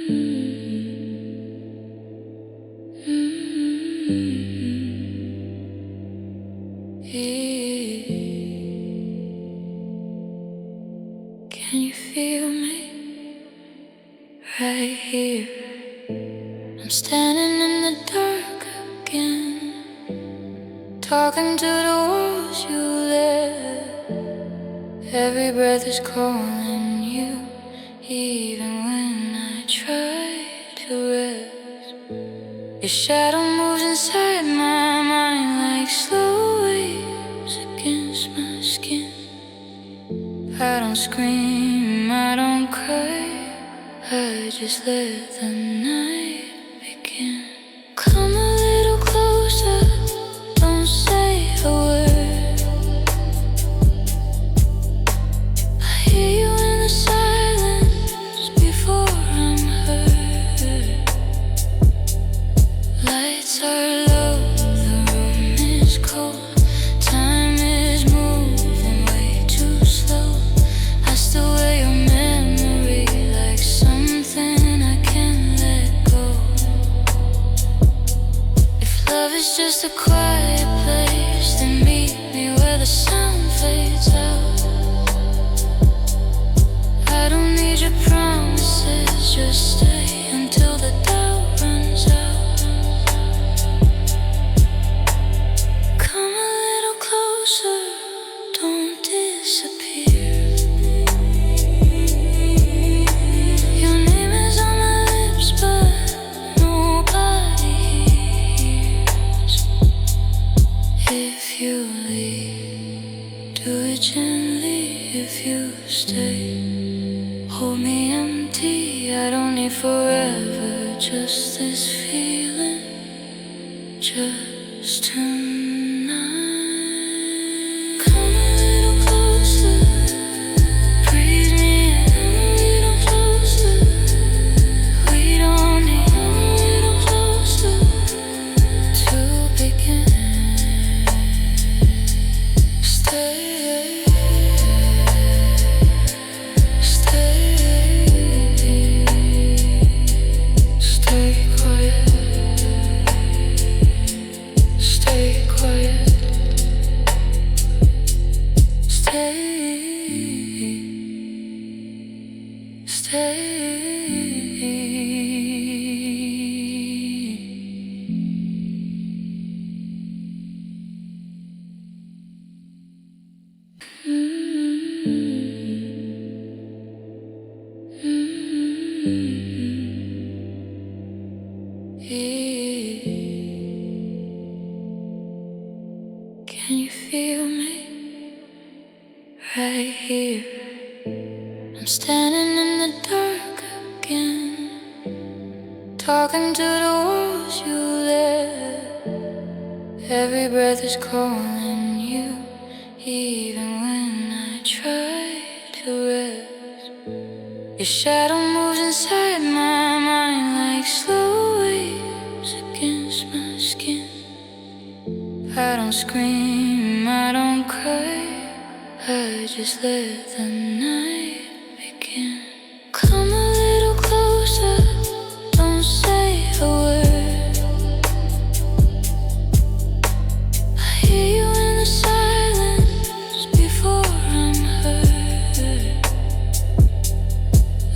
Can you feel me right here? I'm standing in the dark again, talking to the walls you left. Every breath is calling you, even when I try to rest. Your shadow moves inside my mind like slow waves against my skin. I don't scream, I don't cry, I just let the night begin. Come a little closer, don't say a word. I hear you in the silence before I'm heard. Lights are low, the room is cold, time is moving way too slow. I still wear your memory like something I can't let go. If love is just a quiet place, then meet me where the sound fades out. I don't need your promises, just stay until the doubt runs out. Come a little closer, don't disappear. Your name is on my lips, but nobody hears. If you leave, do it gently. If you stay, hold me empty. I don't need forever, just this feeling, just tonight. Come a little closer, breathe me in a little closer. We don't need a little closer to begin. Stay, stay, stay quiet, stay quiet, stay, stay. Can you feel me right here? I'm standing in the dark again, talking to the walls you left. Every breath is calling you, even when I try to rest. Your shadow moves inside my mind like slow waves against my skin. I don't scream, I don't cry, I just let the night begin. Come a little closer, don't say a word. I hear you in the silence before I'm heard.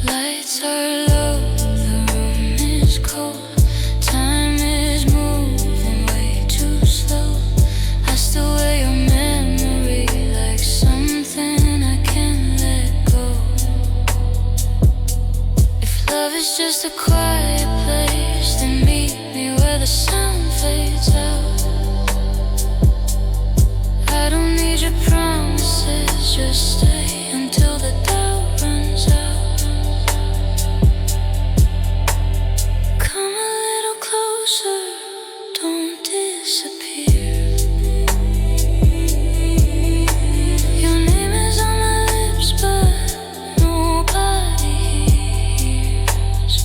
Lights are low, the room is cold, time is moving way too slow. I still wear your memory like something I can't let go. If love is just a quiet place, then meet me where the sound fades out. I don't need your promises, just stay until the doubt runs out. Come a little closer, don't disappear. Your name is on my lips, but nobody hears.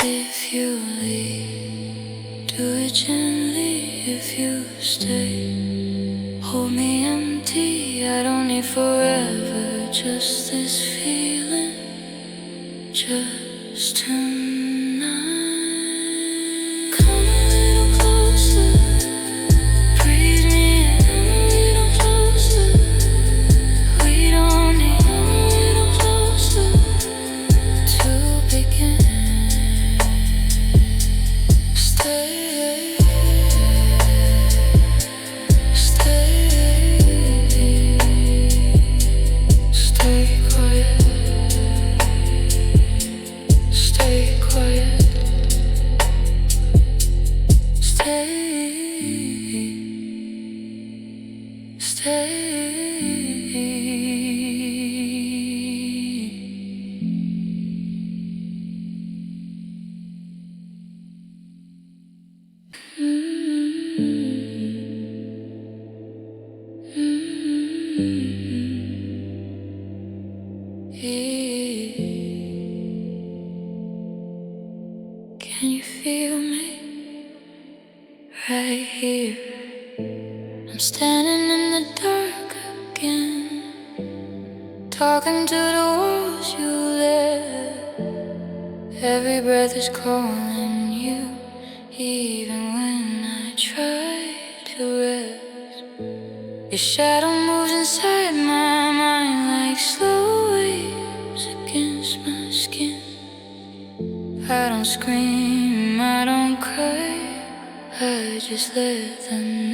If you leave, do it gently. If you stay, hold me empty. I don't need forever, just this feeling, just yours tonight. Come a little closer, breathe me in a little closer. We don't need a little closer to begin. Stay, stay, stay quiet. Stay quiet. Stay, stay. Can you feel me right here? I'm standing in the dark again, talking to the walls you lit. Every breath is calling you, even when I try to rest. Your shadow moves inside my mind like slow waves against my skin. I don't scream, I don't cry, I just let them